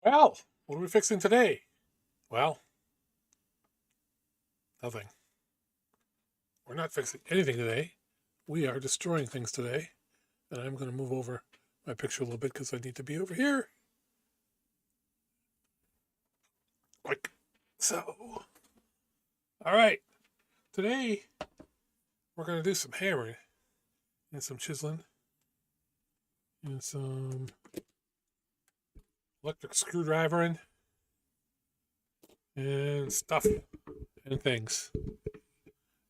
Well, what are we fixing today? Well, nothing. We're not fixing anything today. We are destroying things today. And I'm going to move over my picture a little bit because I need to be over here. Like so. All right. Today, we're going to do some hammering and some chiseling and some electric screwdrivering and stuff and things.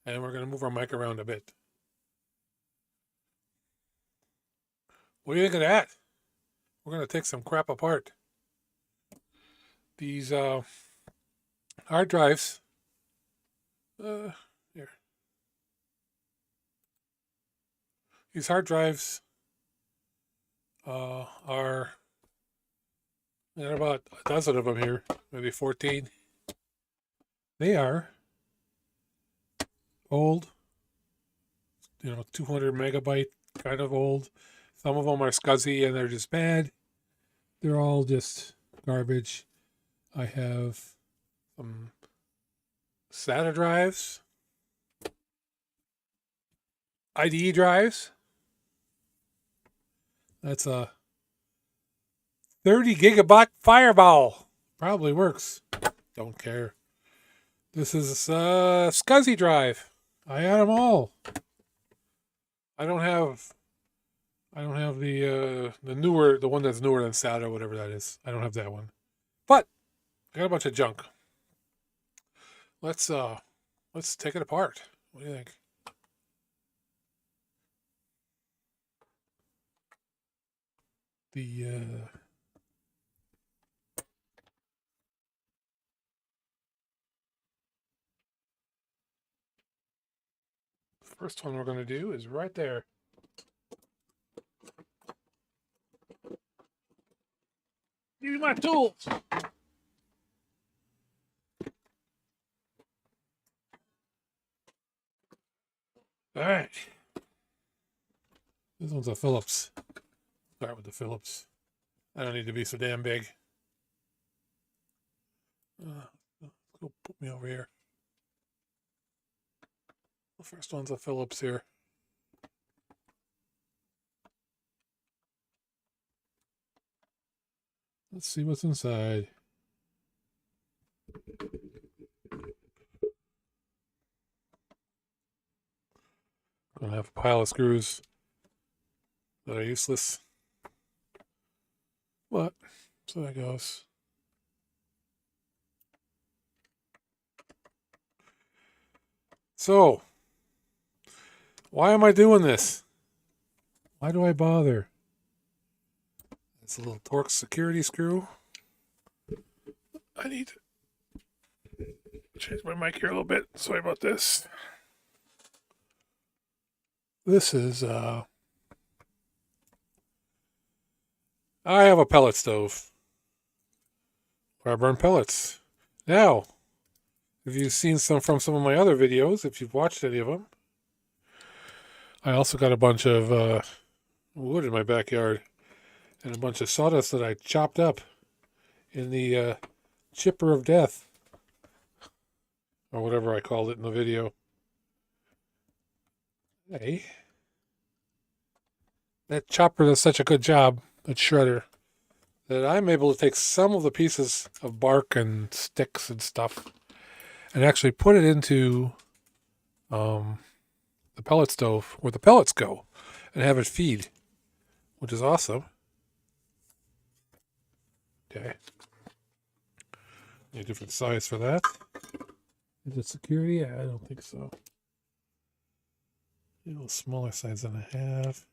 And we're going to move our mic around a bit. What do you think of that? We're going to take some crap apart. These hard drives. Here. These hard drives are, there are about a dozen of them here, maybe 14. They are old, 200 megabyte kind of old. Some of them are scuzzy and they're just bad. They're all just garbage. I have some SATA drives, IDE drives. That's a 30 gigabyte Fireball. Probably works. Don't care. This is a SCSI drive. I had them all. I don't have the one that's newer than SATA or whatever that is. I don't have that one. But I got a bunch of junk. Let's take it apart. What do you think? The first one we're going to do is right there. Give me my tools. All right. This one's a Phillips. Start with the Phillips. I don't need to be so damn big. Go put me over here. The first one's a Phillips here. Let's see what's inside. Gonna have a pile of screws that are useless. But so that goes. So, why am I doing this? Why do I bother? It's a little Torx security screw. I need to change my mic here a little bit. Sorry about this. This is, I have a pellet stove where I burn pellets. Now, if you've seen some from some of my other videos, if you've watched any of them, I also got a bunch of wood in my backyard and a bunch of sawdust that I chopped up in the chipper of death, or whatever I called it in the video. Hey, that chopper does such a good job, that shredder, that I'm able to take some of the pieces of bark and sticks and stuff and actually put it into the pellet stove where the pellets go and have it feed, which is awesome. Okay. Need a different size for that. Is it security? I don't think so. A little smaller size than I have.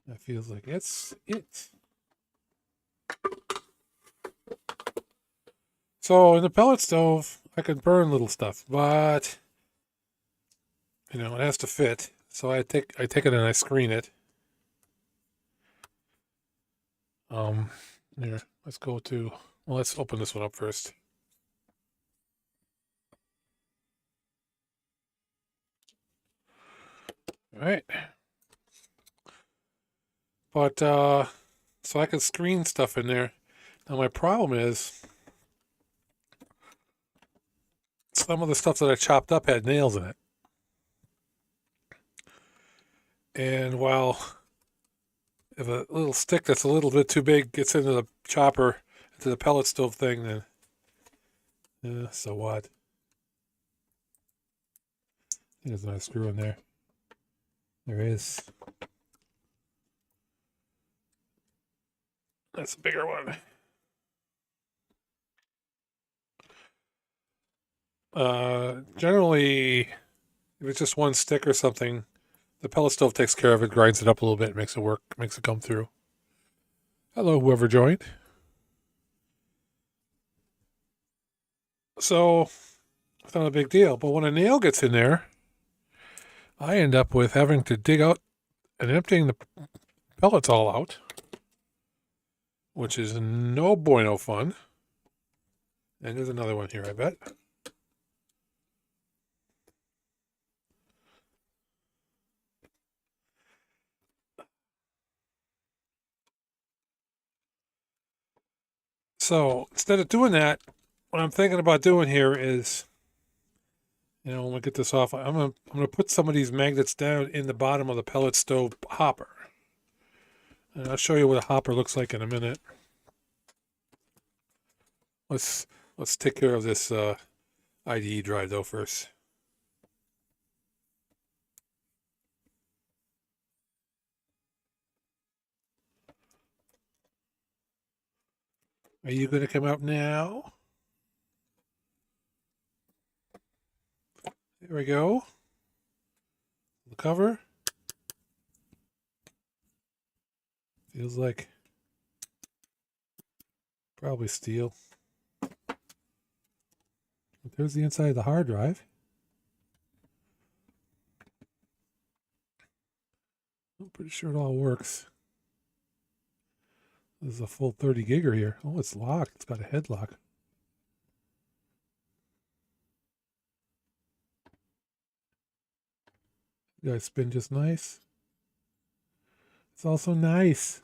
That feels like it's it. So in the pellet stove, I can burn little stuff, but it has to fit. So I take it and I screen it. Here, let's open this one up first. All right. But so I could screen stuff in there. Now my problem is some of the stuff that I chopped up had nails in it. And while if a little stick that's a little bit too big gets into the chopper, into the pellet stove thing, then so what? I think there's a nice screw in there. There is. That's a bigger one. Generally, if it's just one stick or something, the pellet stove takes care of it, grinds it up a little bit, makes it work, makes it come through. Hello, whoever joined. So, it's not a big deal. But when a nail gets in there, I end up with having to dig out and emptying the pellets all out, which is no bueno fun. And there's another one here, I bet. So instead of doing that, what I'm thinking about doing here is, when we get this off, I'm gonna put some of these magnets down in the bottom of the pellet stove hopper, and I'll show you what a hopper looks like in a minute. Let's take care of this IDE drive though first. Are you going to come out now? There we go. The cover. Feels like probably steel. But there's the inside of the hard drive. I'm pretty sure it all works. This is a full 30 gigger here. Oh, it's locked. It's got a headlock. You guys spin just nice. It's also nice.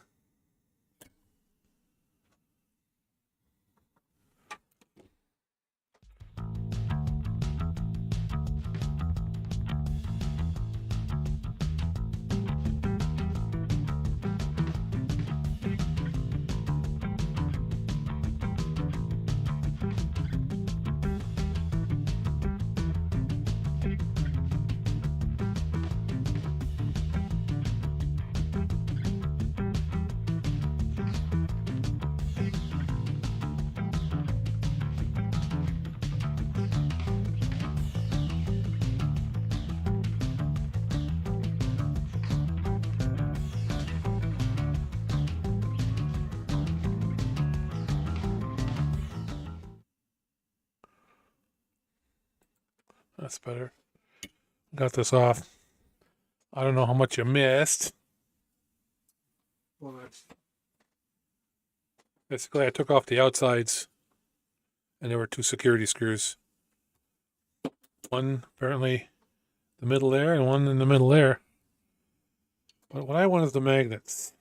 That's better. Got this off. I don't know how much you missed. Basically, I took off the outsides, and there were two security screws. One apparently the middle there, and one in the middle there. But what I want is the magnets.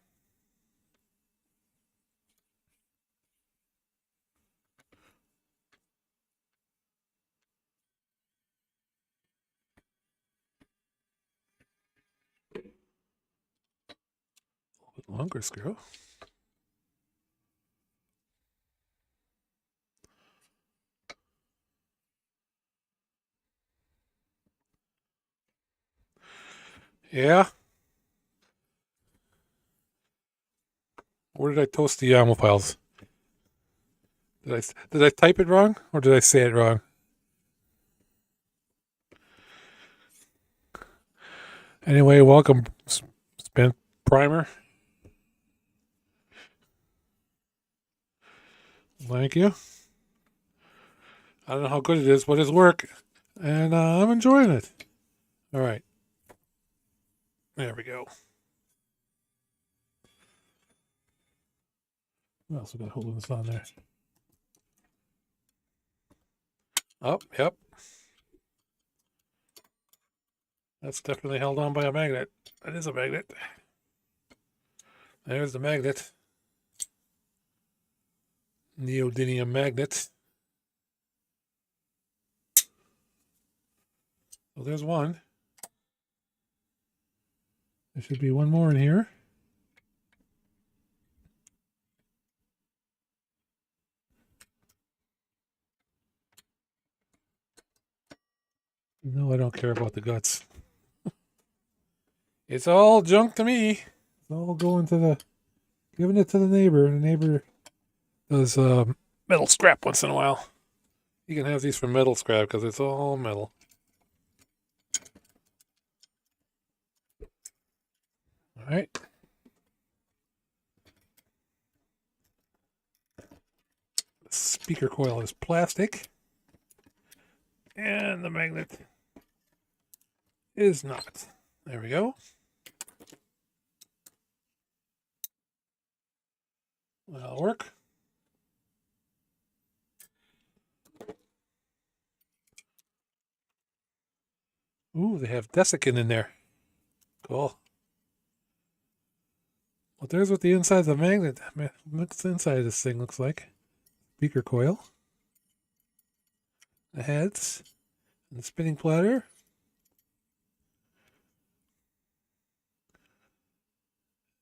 Longer screw. Yeah. Where did I toast the YAML files? Did I type it wrong or did I say it wrong? Anyway, welcome, Spent Primer. Thank you. I don't know how good it is, but it's work, and I'm enjoying it. All right. There we go. What else we got holding this on there? Oh, yep. That's definitely held on by a magnet. That is a magnet. There's the magnet. neodymium magnet. So there's one. There should be one more in here. No, I don't care about the guts. It's all junk to me. It's all going to the, giving it to the neighbor. And the neighbor does metal scrap once in a while. You can have these for metal scrap because it's all metal. All right. The speaker coil is plastic. And the magnet is not. There we go. That'll work. Ooh, they have desiccant in there. Cool. Well, there's what the inside of the magnet, what's inside of this thing looks like. Speaker coil. The heads. And the spinning platter.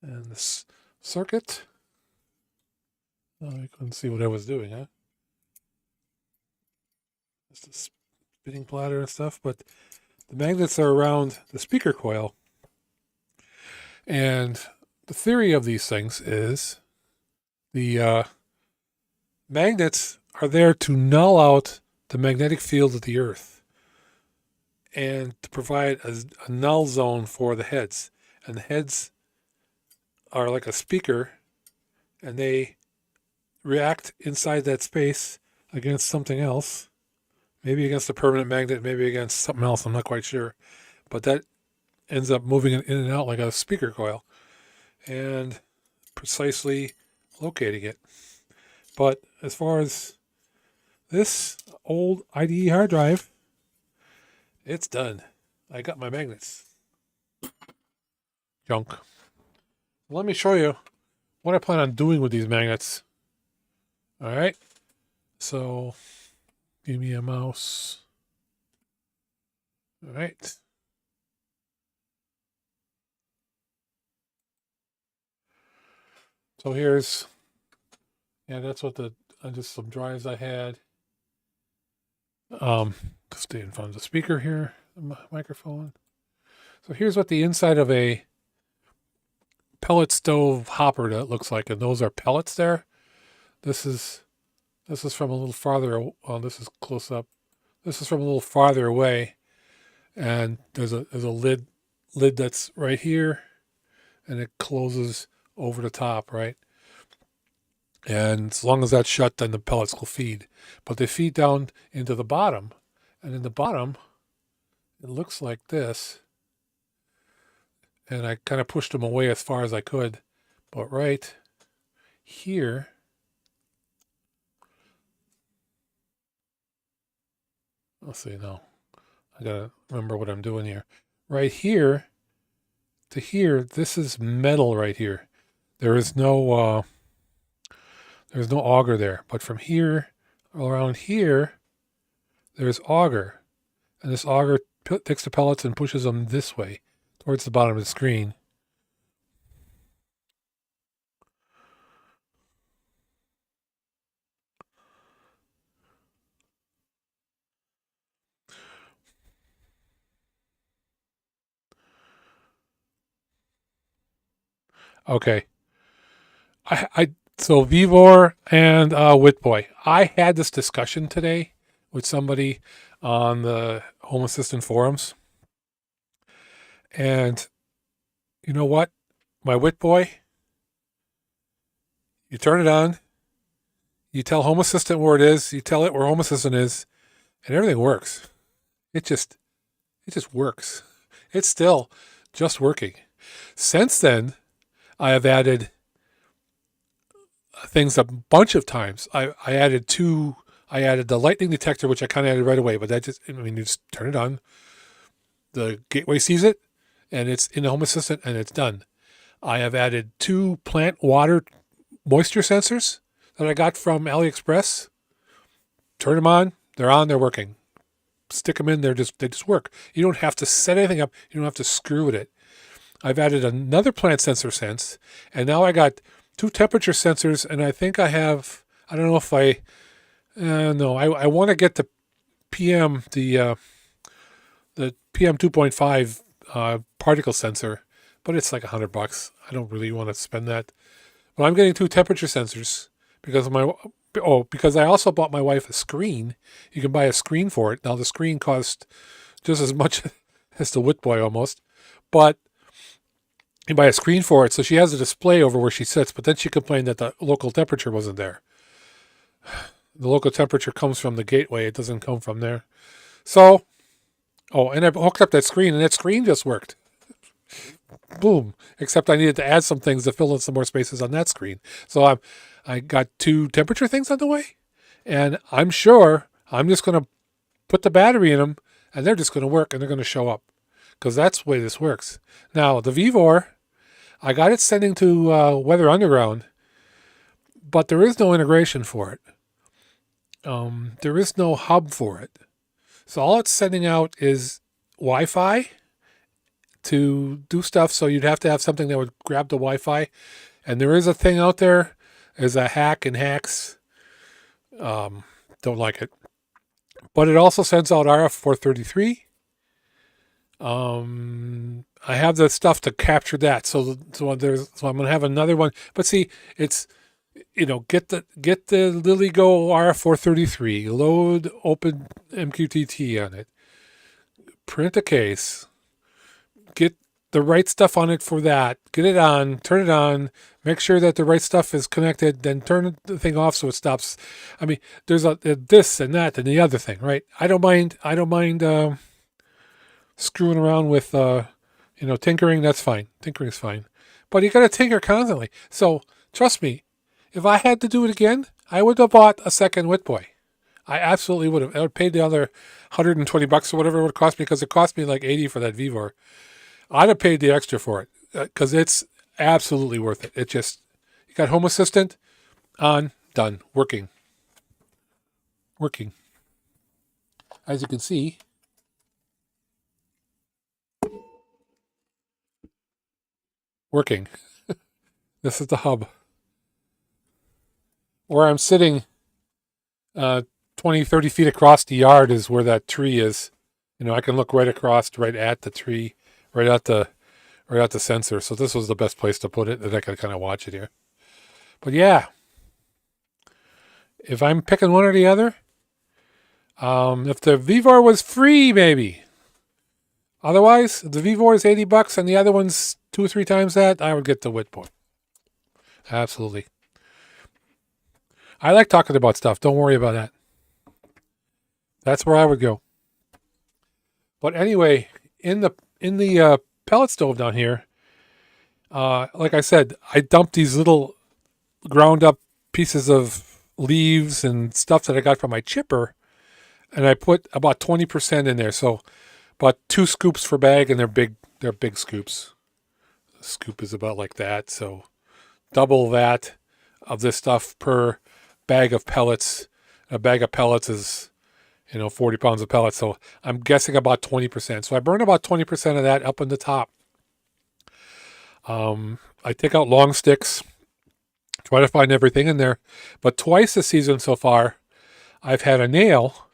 And this circuit. Oh, you couldn't see what I was doing, huh? Just the spinning platter and stuff, but the magnets are around the speaker coil. And the theory of these things is the magnets are there to null out the magnetic field of the Earth and to provide a null zone for the heads. And the heads are like a speaker, and they react inside that space against something else. Maybe against a permanent magnet, maybe against something else, I'm not quite sure. But that ends up moving it in and out like a speaker coil and precisely locating it. But as far as this old IDE hard drive, it's done. I got my magnets. Junk. Let me show you what I plan on doing with these magnets. All right. So give me a mouse. All right. So here's, that's what just some drives I had. To stay in front of the speaker here, the microphone. So here's what the inside of a pellet stove hopper that looks like, and those are pellets there. This is from a little farther. Well, this is close up. This is from a little farther away, and there's a lid that's right here, and it closes over the top, right? And as long as that's shut, then the pellets will feed. But they feed down into the bottom, and in the bottom, it looks like this. And I kind of pushed them away as far as I could, but right here. Let's see, no. I gotta remember what I'm doing here. Right here to here, this is metal right here. There's no auger there. But from here around here, there's auger. And this auger takes the pellets and pushes them this way towards the bottom of the screen. Okay. So Vivor and Whitboy, I had this discussion today with somebody on the Home Assistant forums. And you know what? My Whitboy, you turn it on, you tell Home Assistant where it is, you tell it where Home Assistant is, and everything works. It just works. It's still just working. Since then, I have added things a bunch of times. I added the lightning detector, which I kind of added right away, but you just turn it on. The gateway sees it, and it's in the Home Assistant, and it's done. I have added 2 plant water moisture sensors that I got from AliExpress. Turn them on. They're on. They're working. Stick them in. They just work. You don't have to set anything up. You don't have to screw with it. I've added another plant sensor sense, and now I got 2 temperature sensors, and I think I have. I don't know if no. I want to get the PM the PM 2.5 particle sensor, but it's like $100. I don't really want to spend that. But I'm getting 2 temperature sensors because because I also bought my wife a screen. You can buy a screen for it. Now the screen costs just as much as the Whitboy almost, but you buy a screen for it, so she has a display over where she sits. But then she complained that the local temperature wasn't there. The local temperature comes from the gateway. It doesn't come from there. So, and I hooked up that screen, and that screen just worked. Boom. Except I needed to add some things to fill in some more spaces on that screen. So I got 2 temperature things on the way, and I'm sure I'm just going to put the battery in them, and they're just going to work, and they're going to show up, because that's the way this works. Now, the VEVOR, I got it sending to Weather Underground, but there is no integration for it. There is no hub for it. So all it's sending out is Wi-Fi to do stuff. So you'd have to have something that would grab the Wi-Fi. And there is a thing out there. There's a hack in hacks. Don't like it. But it also sends out RF433. I have the stuff to capture that. So I'm going to have another one. But see, it's, get the LilyGo RF433, load open MQTT on it, print a case, get the right stuff on it for that, get it on, turn it on, make sure that the right stuff is connected, then turn the thing off so it stops. I mean, there's this and that and the other thing, right? I don't mind screwing around with tinkering. That's fine. Tinkering's fine, but you got to tinker constantly. So trust me, if I had to do it again, I would have bought a second Whitboy. I absolutely would have. I would have paid the other $120 or whatever it would cost me, because it cost me like $80 for that VEVOR. I'd have paid the extra for it, because it's absolutely worth it. It just, you got Home Assistant on, done, working. As you can see, working. This is the hub. Where I'm sitting 20, 30 feet across the yard is where that tree is. I can look right across, right at the tree, right at the sensor. So this was the best place to put it, that I could kind of watch it here. But yeah, if I'm picking one or the other, if the VEVOR was free, maybe. Otherwise, if the VEVOR is $80 and the other one's 2 or 3 times that, I would get the Whitboy. Absolutely. I like talking about stuff. Don't worry about that. That's where I would go. But anyway, in the pellet stove down here, like I said, I dumped these little ground up pieces of leaves and stuff that I got from my chipper, and I put about 20% in there. So about 2 scoops per bag, and they're big scoops. The scoop is about like that. So double that of this stuff per bag of pellets. A bag of pellets is 40 pounds of pellets, so I'm guessing about 20%. So I burn about 20% of that up in the top. I take out long sticks, try to find everything in there, but twice this season so far, I've had a nail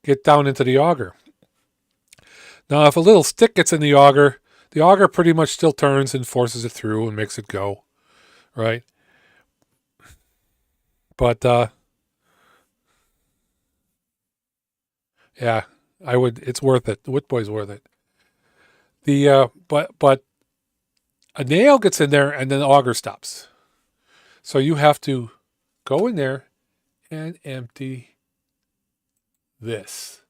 get down into the auger. Now, if a little stick gets in the auger pretty much still turns and forces it through and makes it go, right? But yeah, I would. It's worth it. The Whitboy's worth it. But a nail gets in there and then the auger stops. So you have to go in there and empty this.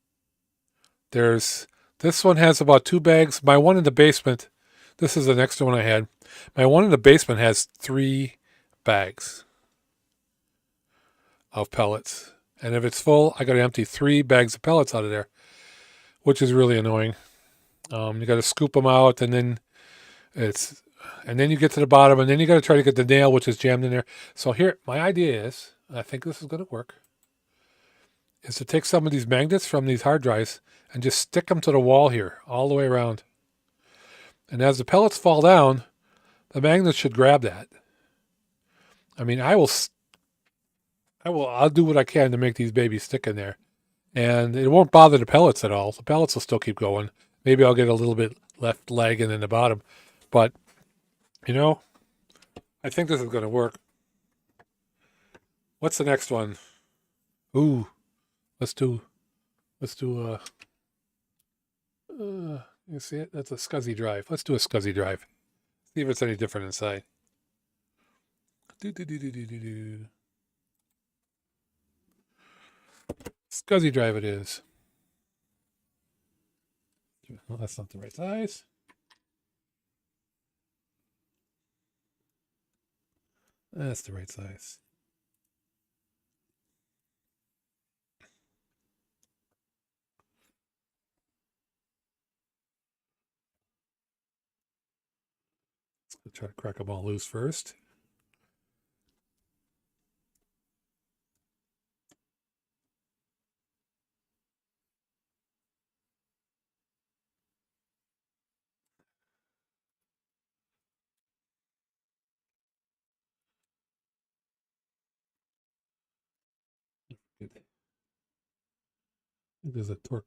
This one has about 2 bags. My one in the basement, this is the next one I had. My one in the basement has 3 bags of pellets. And if it's full, I got to empty 3 bags of pellets out of there, which is really annoying. You got to scoop them out, and then it's And then you get to the bottom, and then you got to try to get the nail, which is jammed in there. So here, my idea is, and I think this is going to work, is to take some of these magnets from these hard drives and just stick them to the wall here, all the way around. And as the pellets fall down, the magnets should grab that. I mean, I'll do what I can to make these babies stick in there. And it won't bother the pellets at all. The pellets will still keep going. Maybe I'll get a little bit left lagging in the bottom. But, you know, I think this is going to work. What's the next one? Ooh, let's do you see it? That's a SCSI drive. Let's do a SCSI drive. See if it's any different inside. SCSI drive it is. Well, that's not the right size. That's the right size. Let's try to crack them all loose first. There's a torque.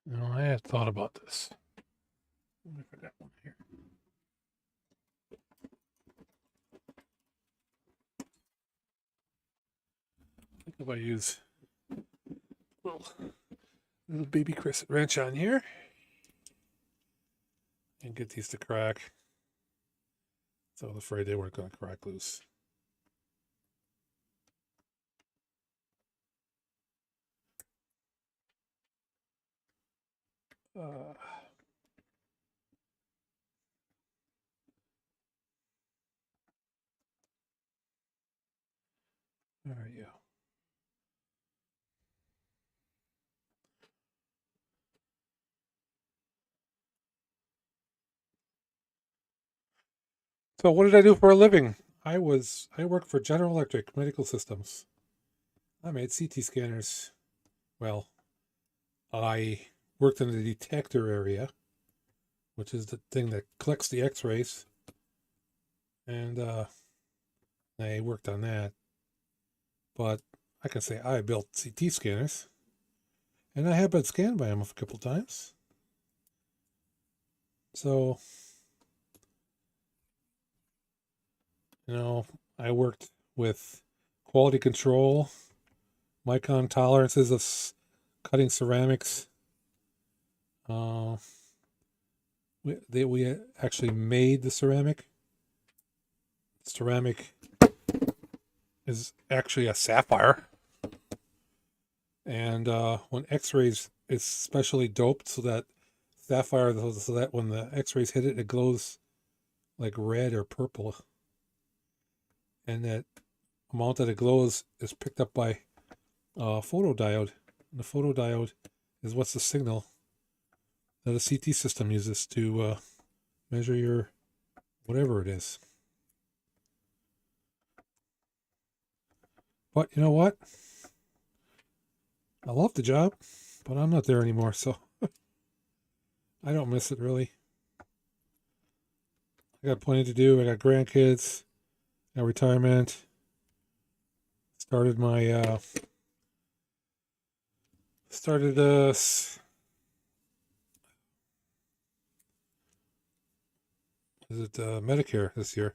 No, I had thought about this. Let me put that one here. I think if I use a little baby crescent wrench on here and get these to crack. So I was afraid they weren't going to crack loose. There you go. So what did I do for a living? I worked for General Electric Medical Systems. I made CT scanners. Well, I worked in the detector area, which is the thing that collects the x-rays. And I worked on that. But I can say I built CT scanners. And I have been scanned by them a couple times. So, I worked with quality control, micron tolerances of cutting ceramics. We actually made the ceramic. Ceramic is actually a sapphire. And when x-rays, it's specially doped so that sapphire, so that when the x-rays hit it, it glows like red or purple. And that amount that it glows is picked up by a photodiode. And the photodiode is what's the signal that a CT system uses to measure your whatever it is. But you know what? I love the job, but I'm not there anymore, so I don't miss it really. I got plenty to do. I got grandkids, got retirement. Started my Medicare this year,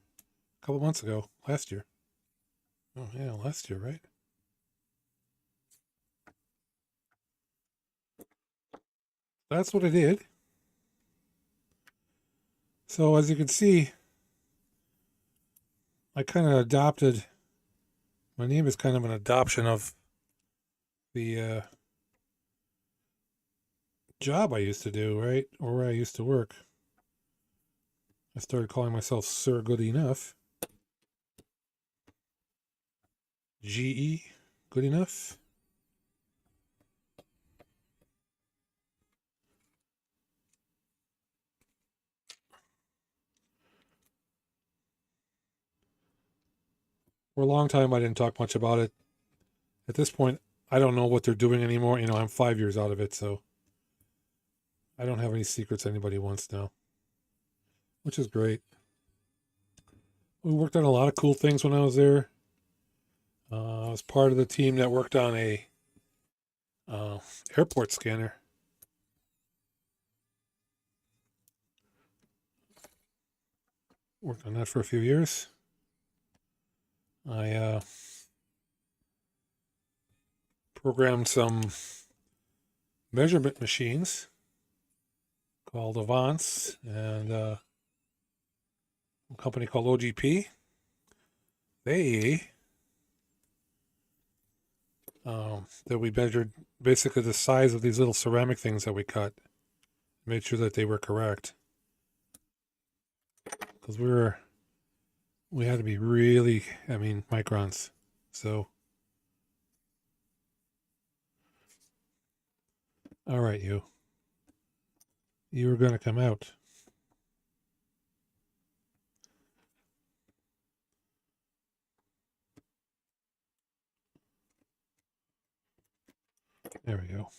a couple months ago, last year. Oh yeah, last year, right? That's what I did. So as you can see, I kind of adopted My name is kind of an adoption of the job I used to do, right? Or where I used to work. I started calling myself Sir GoodEnough. GE, good enough. For a long time, I didn't talk much about it. At this point, I don't know what they're doing anymore. You know, I'm 5 years out of it, so I don't have any secrets anybody wants now, which is great. We worked on a lot of cool things when I was there. I was part of the team that worked on a airport scanner. Worked on that for a few years. I programmed some measurement machines called Avance and a company called OGP. That we measured basically the size of these little ceramic things that we cut. Made sure that they were correct. Because we had to be really, microns. So, all right, you were going to come out. There we go.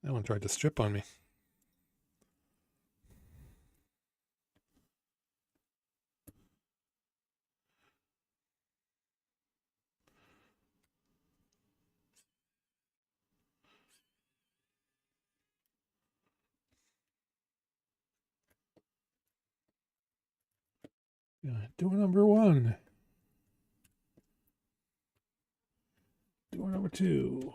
That one tried to strip on me. Door number 1. Door number 2.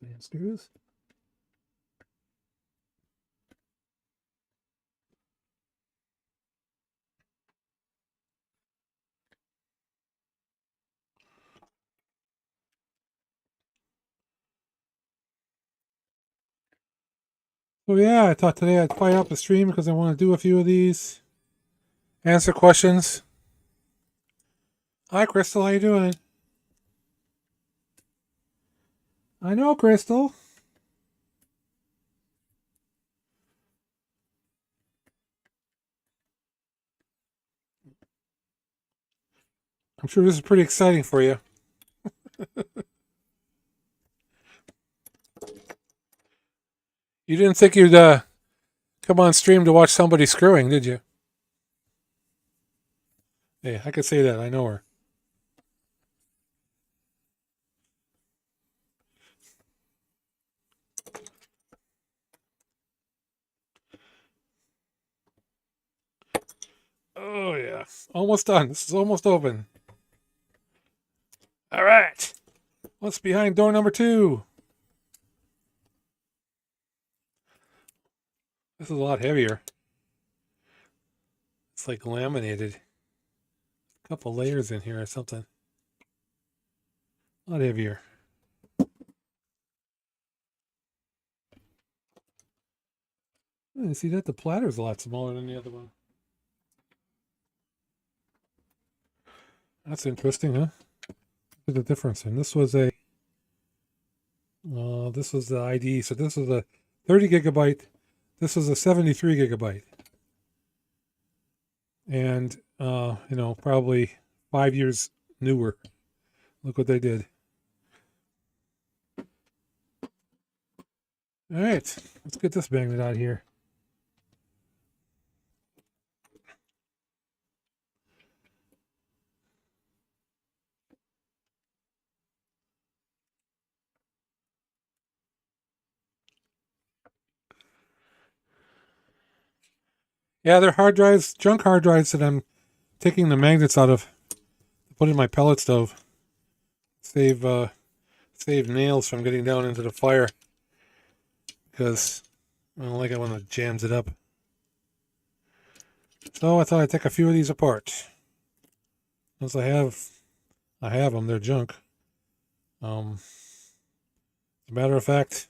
And screws. So yeah, I thought today I'd fire up the stream because I want to do a few of these. Answer questions. Hi, Crystal. How you doing? I know, Crystal. I'm sure this is pretty exciting for you. You didn't think you'd come on stream to watch somebody screwing, did you? Hey, I could say that. I know her. Oh, yeah. Almost done. This is almost open. All right. What's behind door number 2? This is a lot heavier. It's like laminated. A couple layers in here or something. A lot heavier. You see that? The platter's a lot smaller than the other one. That's interesting, huh? Look at the difference. And this was the ID. So this was a 30 gigabyte. This was a 73 gigabyte. And, probably 5 years newer. Look what they did. All right, let's get this magnet out here. Yeah, they're hard drives, junk hard drives that I'm taking the magnets out of to put in my pellet stove. Save nails from getting down into the fire because I don't like it when it jams it up. So I thought I'd take a few of these apart. Since I have them, they're junk. As a matter of fact,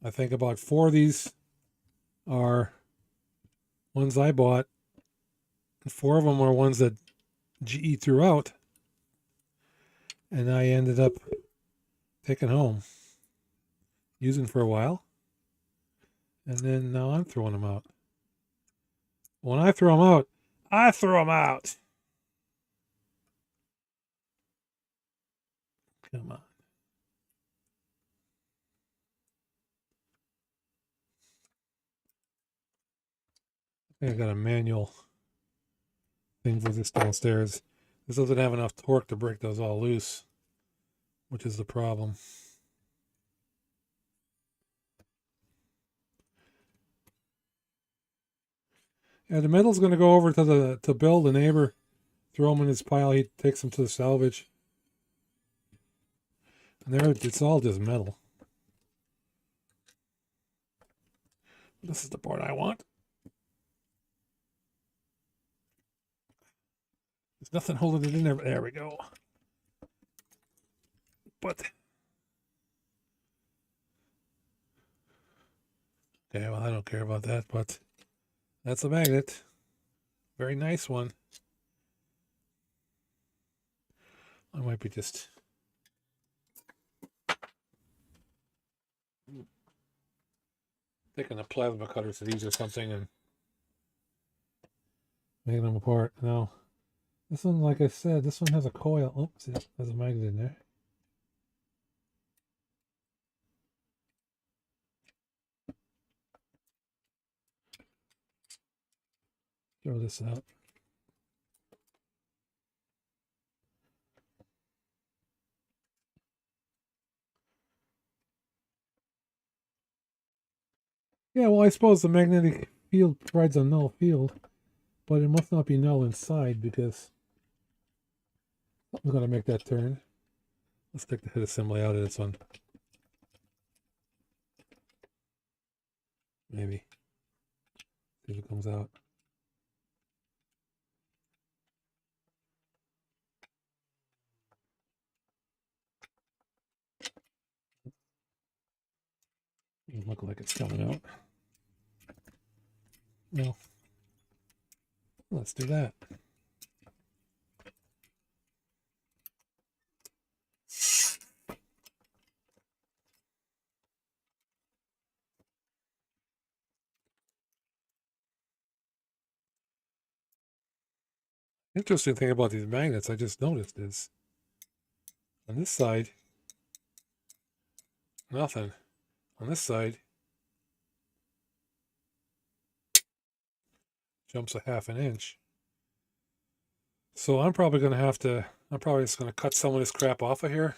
I think about 4 of these are ones I bought. 4 of them are ones that GE threw out, and I ended up taking home, using for a while, and then now I'm throwing them out. When I throw them out, I throw them out. Come on. I think I got a manual thing for this downstairs. This doesn't have enough torque to break those all loose, which is the problem. Yeah, the metal's going to go over to Bill, the neighbor. Throw them in his pile. He takes them to the salvage. And there, it's all just metal. This is the part I want. There's nothing holding it in there. There we go. But okay, well, I don't care about that, but that's a magnet. Very nice one. I might be just taking a plasma cutter to these or something and making them apart. No. This one, like I said, this one has a coil. Oops, it has a magnet in there. Throw this out. Yeah, well, I suppose the magnetic field provides a null field, but it must not be null inside because something's going to make that turn. Let's take the head assembly out of this one. Maybe. See if it comes out. Doesn't look like it's coming out. No. Let's do that. Interesting thing about these magnets I just noticed is on this side, nothing. On this side, jumps a half an inch. So I'm probably going to have to, I'm probably just going to cut some of this crap off of here.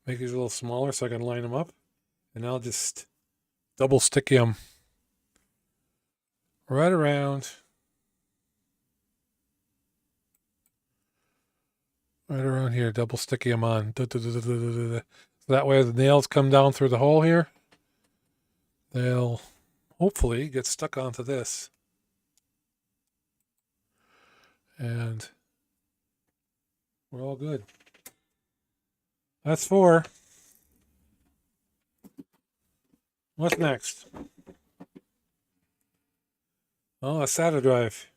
Make these a little smaller so I can line them up. And I'll just double stick them right around. Right around here, double sticky them on. So that way the nails come down through the hole here. They'll hopefully get stuck onto this. And we're all good. That's 4. What's next? Oh, a SATA drive.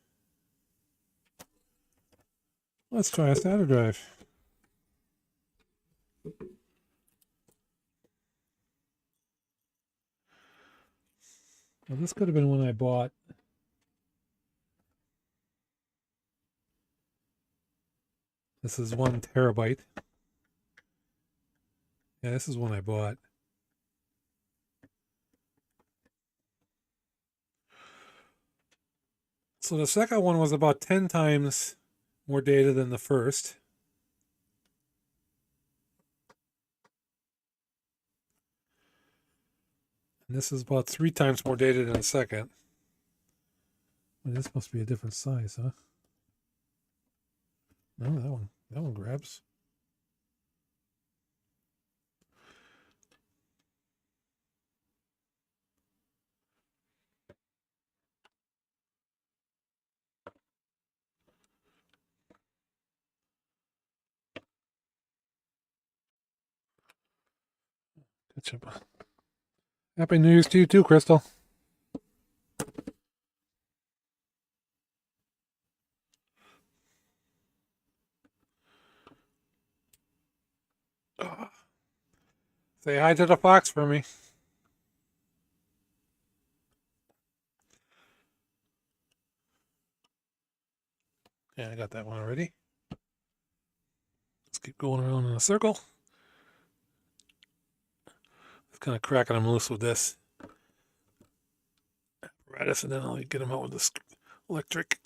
Let's try a SATA drive. Well, this could have been one I bought. This is 1 terabyte. Yeah, this is one I bought. So the second one was about 10 times more data than the first. And this is about 3 times more data than the second. Well, this must be a different size, huh? No, that one grabs. Happy New Year's to you too, Crystal. Say hi to the fox for me. Yeah, I got that one already. Let's keep going around in a circle. It's kind of cracking them loose with this apparatus, and then I'll get them out with this electric.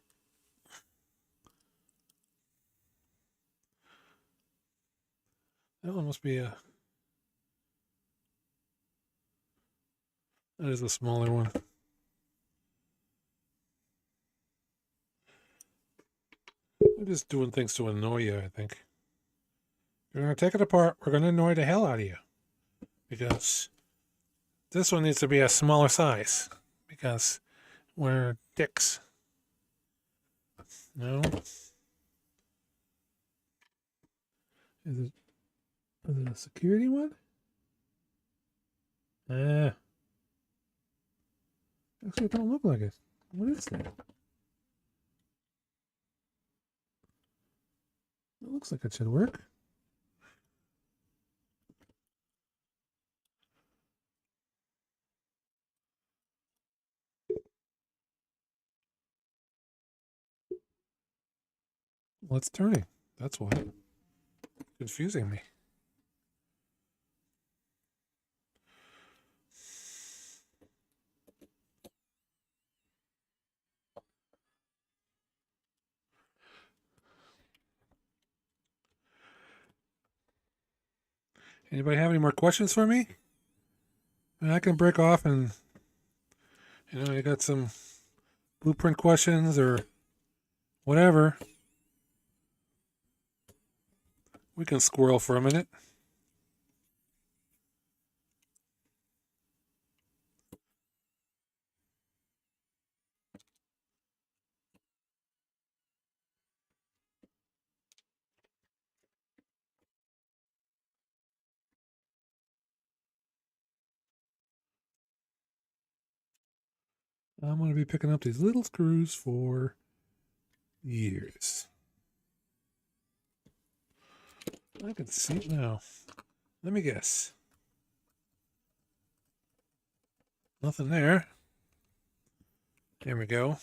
That one must be a... That is a smaller one. I'm just doing things to annoy you, I think. We're going to take it apart. We're going to annoy the hell out of you. Because this one needs to be a smaller size. Because we're dicks. No? Is it a security one? Actually, it don't look like it. What is that? It looks like it should work. Well, it's turning. That's why. Confusing me. Anybody have any more questions for me? And I can break off and, you got some blueprint questions or whatever. We can squirrel for a minute. I'm going to be picking up these little screws for years. I can see it now. Let me guess. Nothing there. There we go.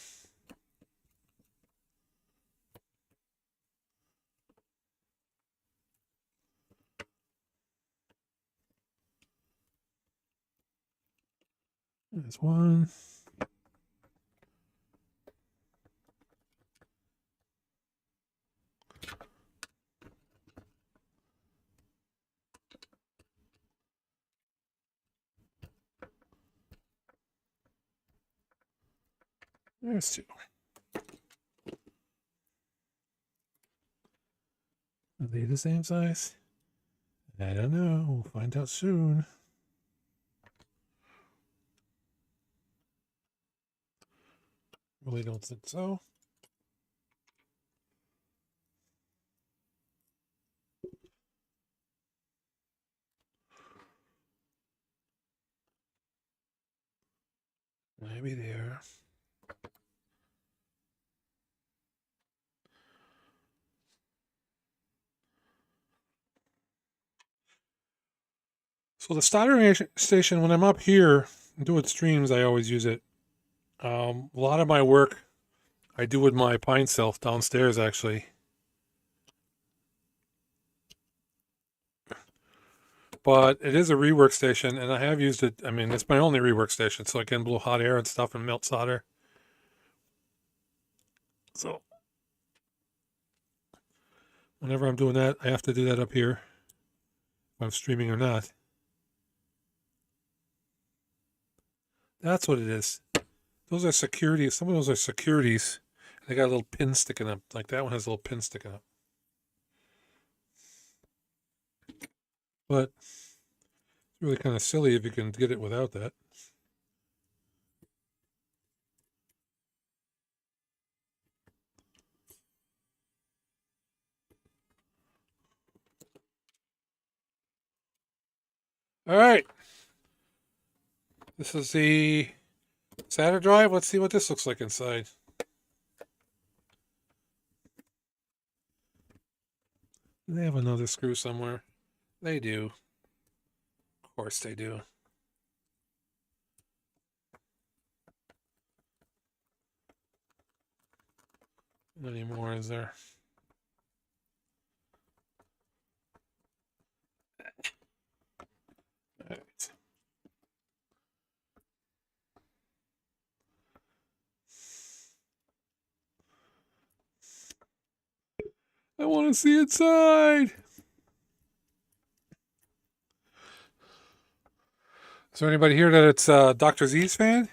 There's one. There's two. Are they the same size? I don't know. We'll find out soon. Really don't think so. Maybe there. So the soldering station, when I'm up here doing streams, I always use it. A lot of my work I do with my pine self downstairs, actually. But it is a rework station, and I have used it. I mean, it's my only rework station, so I can blow hot air and stuff and melt solder. So whenever I'm doing that, I have to do that up here, if I'm streaming or not. That's what it is. Those are securities. Some of those are securities. They got a little pin sticking up. Like that one has a little pin sticking up. But it's really kind of silly if you can get it without that. All right. This is the SATA drive. Let's see what this looks like inside. They have another screw somewhere. They do. Of course they do. Not anymore, is there? All right. I want to see inside. Is there anybody here that it's Dr. Z's fan?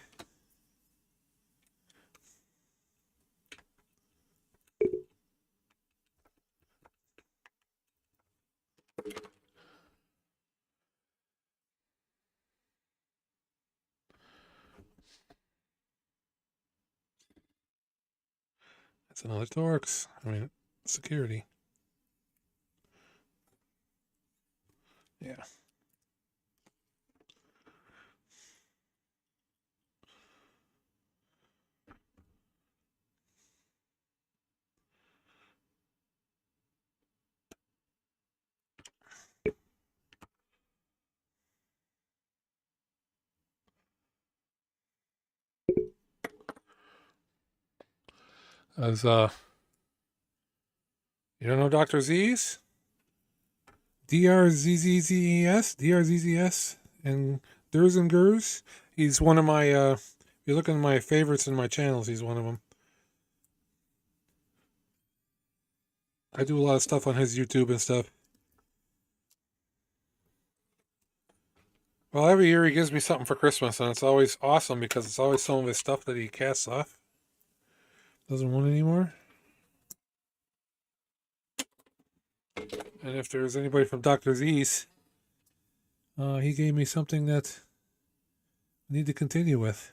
That's another Torx. I mean, security. Yeah. As you don't know Dr. Z's? DRZZES, and Derzengers. He's one of my, if you look at my favorites in my channels, he's one of them. I do a lot of stuff on his YouTube and stuff. Well, every year he gives me something for Christmas, and it's always awesome because it's always some of his stuff that he casts off. Doesn't want anymore. And if there's anybody from Dr. Z's, he gave me something that I need to continue with.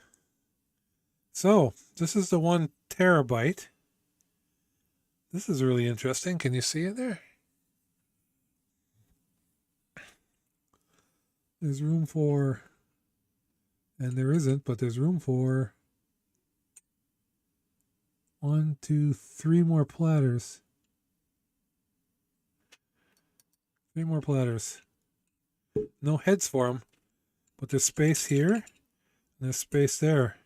So, this is the 1 terabyte. This is really interesting. Can you see it there? There's room for, and there isn't, but there's room for 1, 2, 3 more platters. 3 more platters. No heads for them, but there's space here, and there's space there.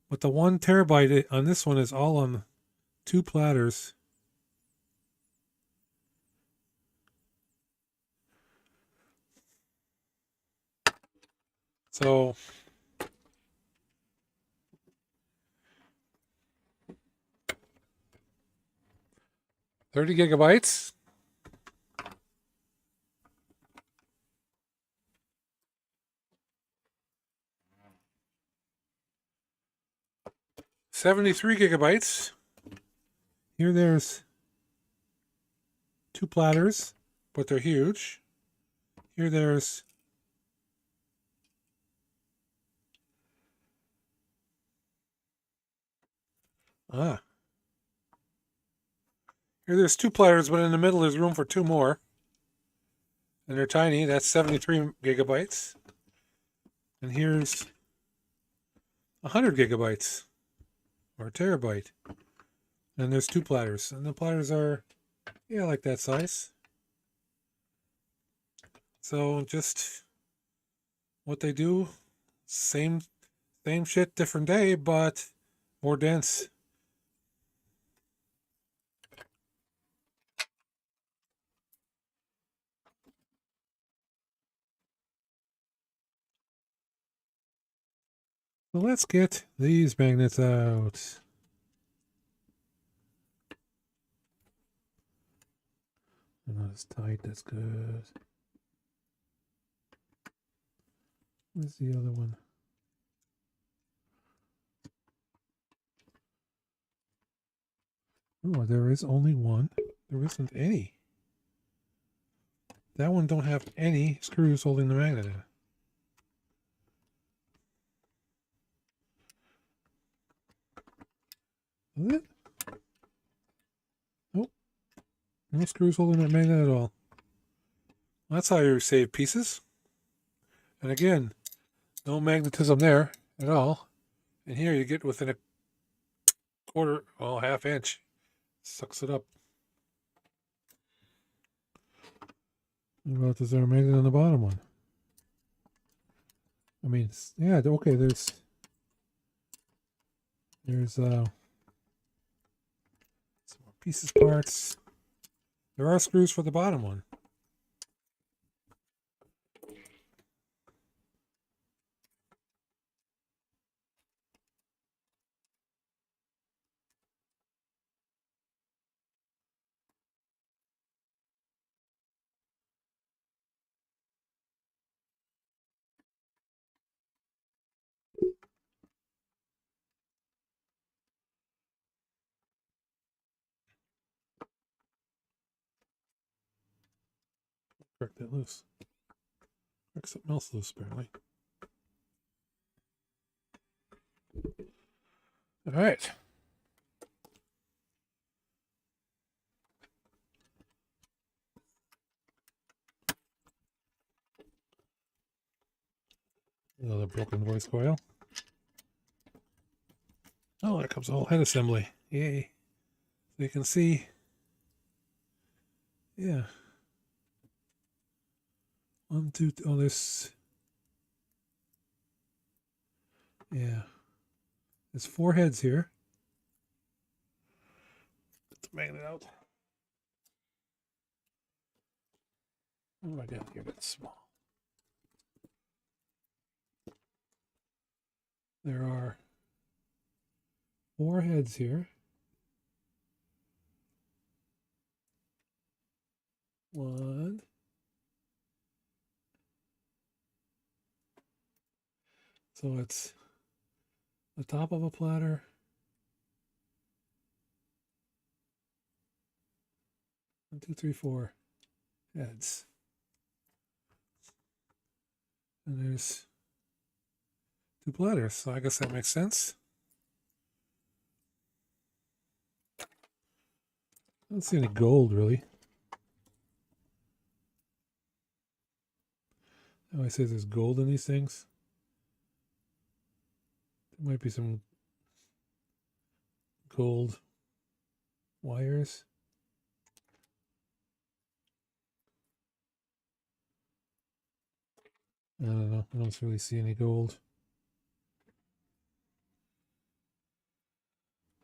But the 1 terabyte on this one is all on 2 platters. So 30 gigabytes. $73 gigabytes. Here there's 2 platters, but they're huge. Here there's here there's 2 platters, but in the middle there's room for 2 more. And they're tiny. That's 73 gigabytes. And here's 100 gigabytes or a terabyte. And there's 2 platters. And the platters are, yeah, like that size. So just what they do, same shit, different day, but more dense. So let's get these magnets out. They're not as tight, that's good. Where's the other one? Oh, there is only one. There isn't any. That one don't have any screws holding the magnet in. Is it? Nope. No screws holding that magnet at all. That's how you save pieces. And again, No magnetism there at all. And here you get within a quarter, well, half inch. Sucks it up. What about is there a magnet on the bottom one? I mean, yeah, okay, there's some more pieces, parts. There are screws for the bottom one. Crack that loose. Crack something else loose, apparently. All right. Another broken voice coil. Oh, there comes a whole head assembly. Yay. So you can see, yeah. 1, 2, oh, this, yeah. There's 4 heads here. Get the magnet out. What do I got here that's small? There are 4 heads here. 1. So it's the top of a platter. 1, 2, 3, 4 heads. And there's 2 platters, so I guess that makes sense. I don't see any gold, really. Oh, I say there's gold in these things. There might be some gold wires. I don't know. I don't really see any gold.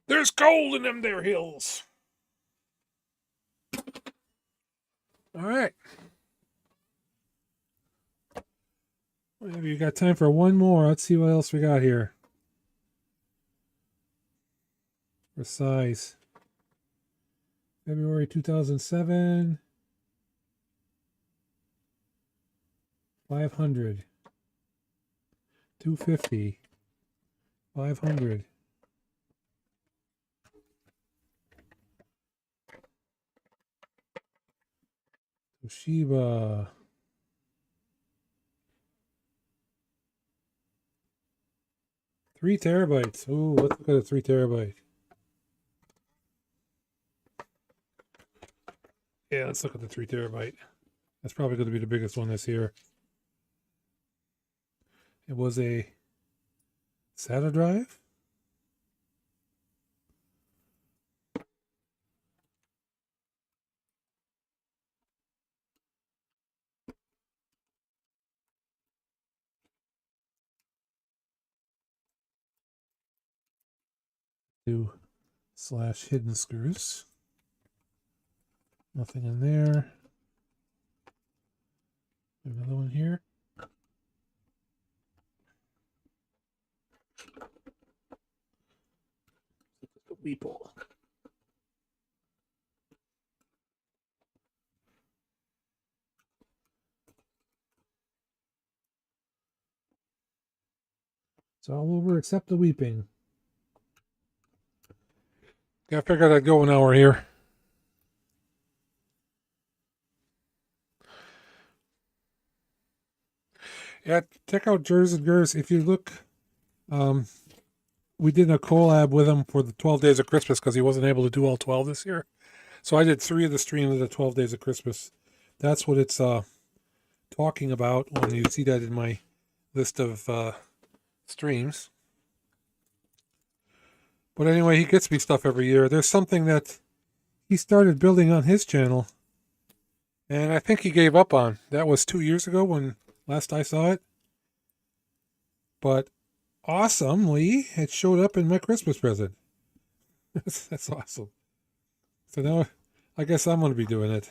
There's gold in them there hills. All right. Have you got time for one more? Let's see what else we got here. For size. February 2007. 500. 250. 500. Toshiba. Three terabytes. Oh, let's look at a 3 terabyte. Yeah, let's look at the 3 terabyte. That's probably going to be the biggest one this year. It was a SATA drive. / hidden screws. Nothing in there. Another one here. The Weeple. It's all over except the weeping. Yeah, I figured I'd go an hour here. Yeah, check out Jers and Gers. If you look, we did a collab with him for the 12 Days of Christmas because he wasn't able to do all 12 this year. So I did 3 of the streams of the 12 Days of Christmas. That's what it's talking about when you see that in list of streams. But anyway, he gets me stuff every year. There's something that he started building on his channel, and I think he gave up on. That was 2 years ago when last I saw it. But awesomely, it showed up in my Christmas present. That's awesome. So now I guess I'm going to be doing it.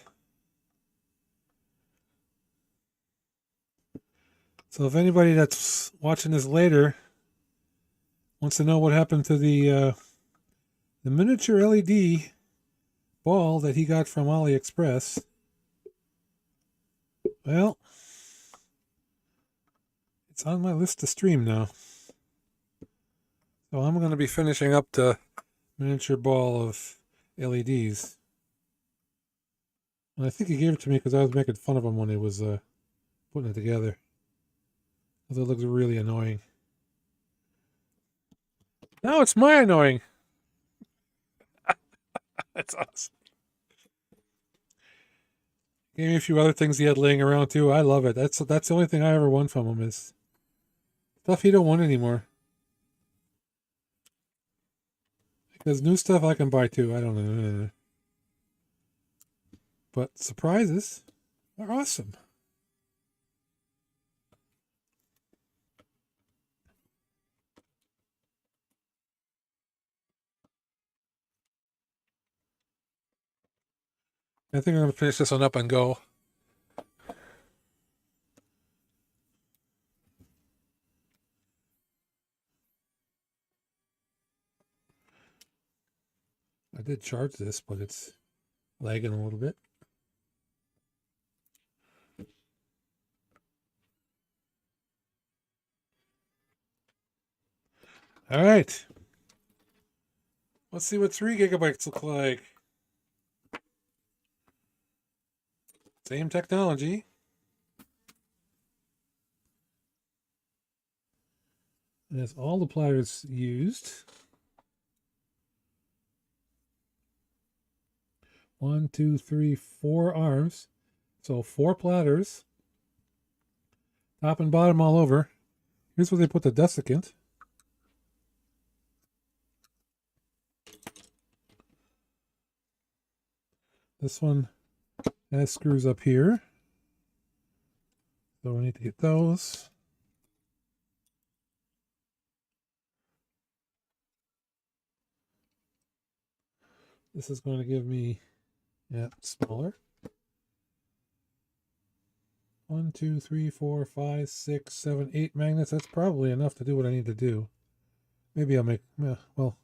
So if anybody that's watching this later wants to know what happened to the miniature LED ball that he got from AliExpress, well, it's on my list to stream now. So I'm going to be finishing up the miniature ball of LEDs. And I think he gave it to me because I was making fun of him when he was putting it together. Because it looks really annoying. Now it's my annoying. That's awesome. Gave me a few other things he had laying around too. I love it. That's the only thing I ever want from him is stuff he don't want anymore. Because new stuff I can buy too. I don't know. But surprises are awesome. I think I'm going to finish this one up and go. I did charge this, but it's lagging a little bit. All right. Let's see what 3 gigabytes look like. Same technology. And that's all the pliers used. 1, 2, 3, 4 arms. So 4 platters. Top and bottom all over. Here's where they put the desiccant. This one has screws up here. So we need to get those. This is going to give me, smaller. 1, 2, 3, 4, 5, 6, 7, 8 magnets. That's probably enough to do what I need to do. Maybe I'll make, well,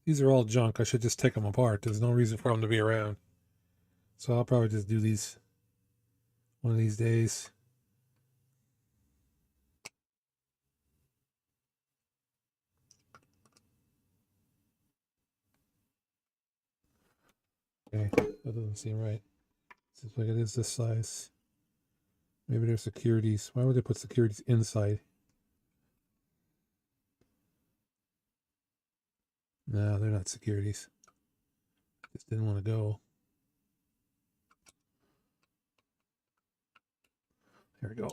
these are all junk. I should just take them apart. There's no reason for them to be around. So I'll probably just do these one of these days. Okay, that doesn't seem right. Seems like it is this size. Maybe they're securities. Why would they put securities inside? No, they're not securities. Just didn't want to go. There we go.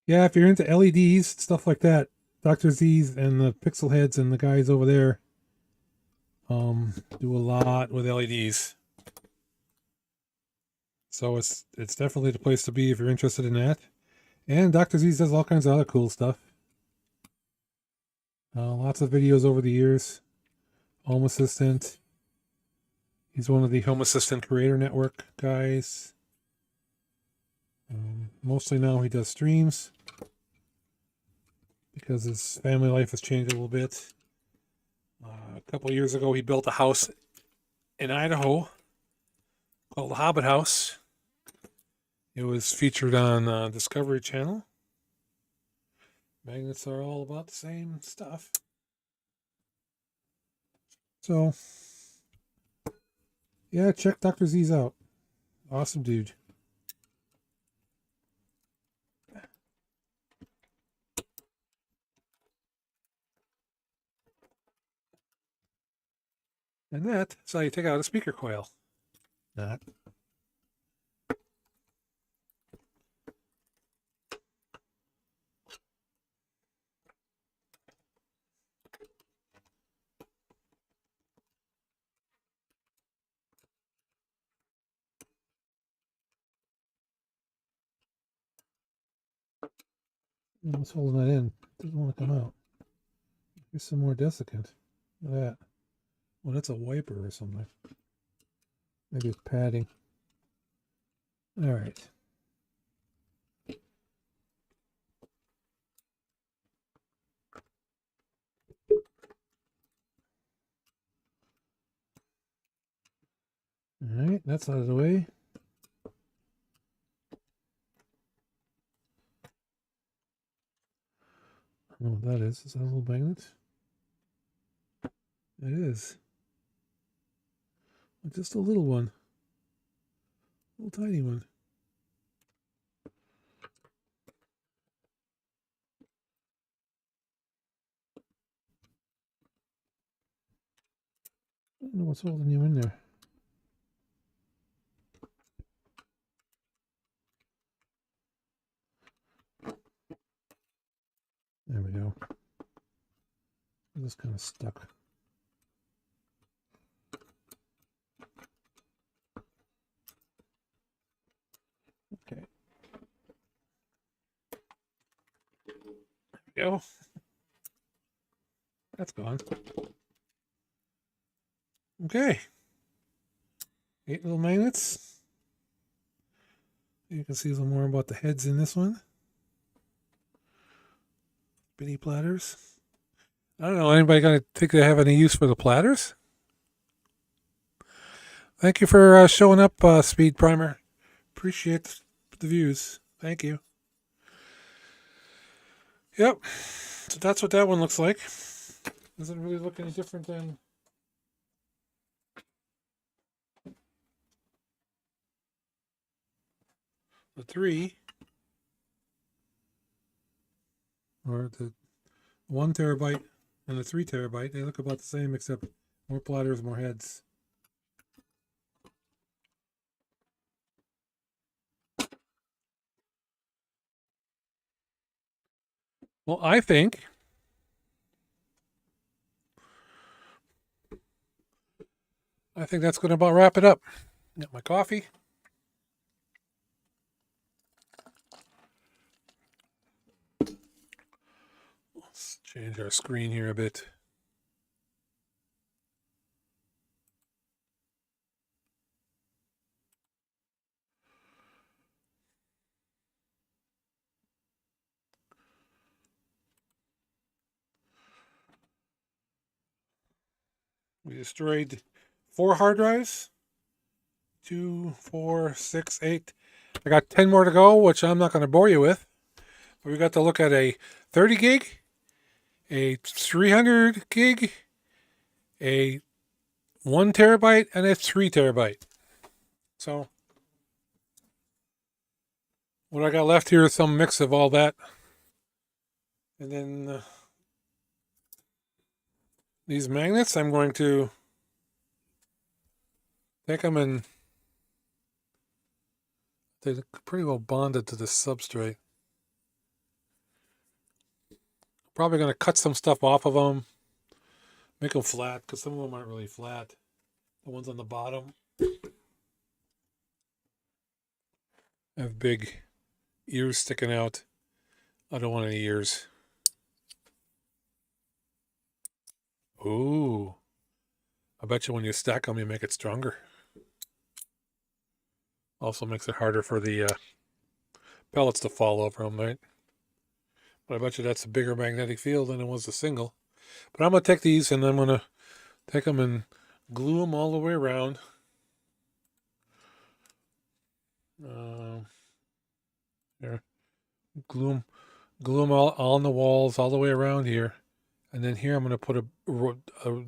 Yeah, if you're into LEDs, stuff like that, Dr. Z's and the Pixel Heads and the guys over there do a lot with LEDs. So it's definitely the place to be if you're interested in that. And Dr. Z's does all kinds of other cool stuff. Lots of videos over the years. Home Assistant. He's one of the Home Assistant Creator Network guys. Mostly now he does streams because his family life has changed a little bit. A couple years ago, he built a house in Idaho called the Hobbit House. It was featured on Discovery Channel. Magnets are all about the same stuff. So, yeah, check Dr. Z's out. Awesome dude. And that's how you take out a speaker coil. That. What's holding that in? It doesn't want to come out. Here's some more desiccant. Look at that. Well, that's a wiper or something. Maybe it's padding. All right. All right, that's out of the way. I don't know what that is. Is that a little magnet? It is. Just a little one. Little tiny one. I don't know what's holding you in there. There we go. I'm just kind of stuck. Okay. There we go. That's gone. Okay. 8 little magnets. You can see some more about the heads in this one. Bitty platters. I don't know. Anybody gonna think they have any use for the platters? Thank you for showing up, Speed Primer. Appreciate the views. Thank you. Yep. So that's what that one looks like. Doesn't really look any different than the 3 or the 1 terabyte and the 3 terabyte. They look about the same except more platters, more heads. Well, I think that's going to about wrap it up. Got my coffee. Let's change our screen here a bit. We destroyed 4 hard drives. 2, 4, 6, 8. I got 10 more to go, which I'm not going to bore you with. But we got to look at a 30 gig, a 300 gig, a 1 terabyte, and a 3 terabyte. So what I got left here is some mix of all that. And then these magnets, I'm going to take them and they're pretty well bonded to the substrate. Probably going to cut some stuff off of them, make them flat, because some of them aren't really flat. The ones on the bottom have big ears sticking out. I don't want any ears. Ooh. I bet you when you stack them, you make it stronger. Also makes it harder for the pellets to fall over them, right? But I bet you that's a bigger magnetic field than it was a single. But I'm going to take these and I'm going to take them and glue them all the way around. There. Glue them all on the walls all the way around here. And then here I'm going to put a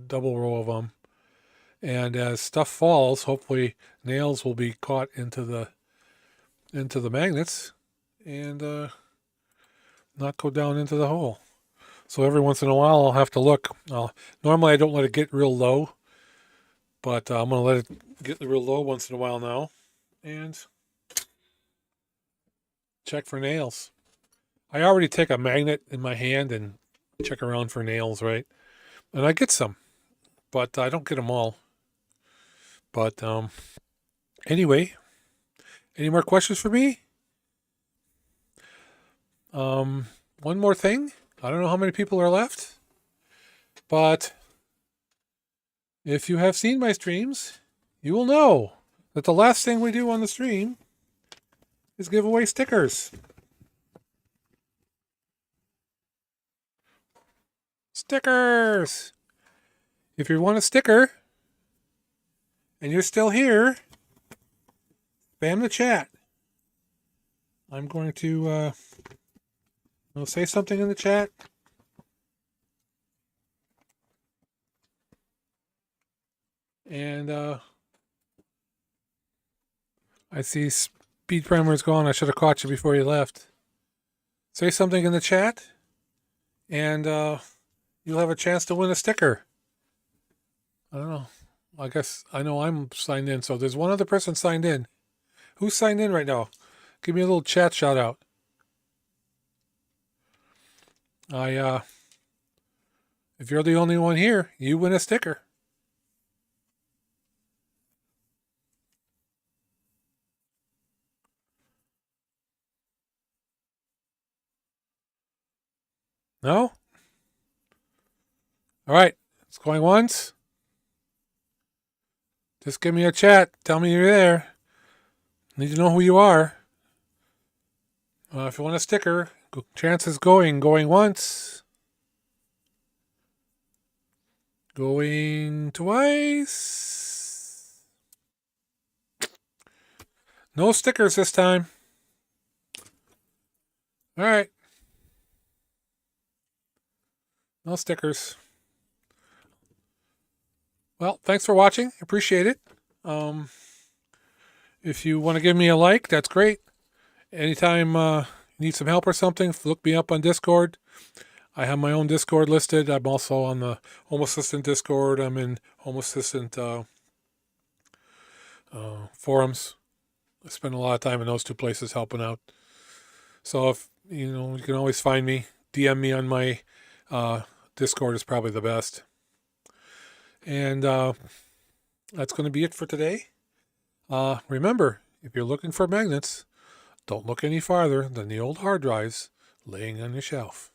double row of them. And as stuff falls, hopefully nails will be caught into the magnets and not go down into the hole. So every once in a while I'll have to look. Normally I don't let it get real low But I'm going to let it get real low once in a while now and check for nails. I already take a magnet in my hand and check around for nails, right? And I get some, but I don't get them all. But anyway, any more questions for me? One more thing. I don't know how many people are left, but if you have seen my streams, you will know that the last thing we do on the stream is give away stickers. Stickers! If you want a sticker and you're still here, spam the chat. I'm going to say something in the chat. And I see Speed Primer is gone. I should have caught you before you left. Say something in the chat, and you'll have a chance to win a sticker. I don't know. I guess I know I'm signed in, so there's one other person signed in. Who's signed in right now? Give me a little chat shout out. If you're the only one here, you win a sticker. No? All right. It's going once. Just give me a chat. Tell me you're there. Need to know who you are. If you want a sticker, chances going once. Going twice. No stickers this time. All right. No stickers. Well, thanks for watching. Appreciate it. If you want to give me a like, that's great. Anytime you need some help or something, look me up on Discord. I have my own Discord listed. I'm also on the Home Assistant Discord. I'm in Home Assistant forums. I spend a lot of time in those two places helping out. So if you can always find me. DM me on my Discord is probably the best. And that's going to be it for today. Remember, if you're looking for magnets, don't look any farther than the old hard drives laying on your shelf.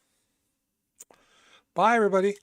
Bye, everybody.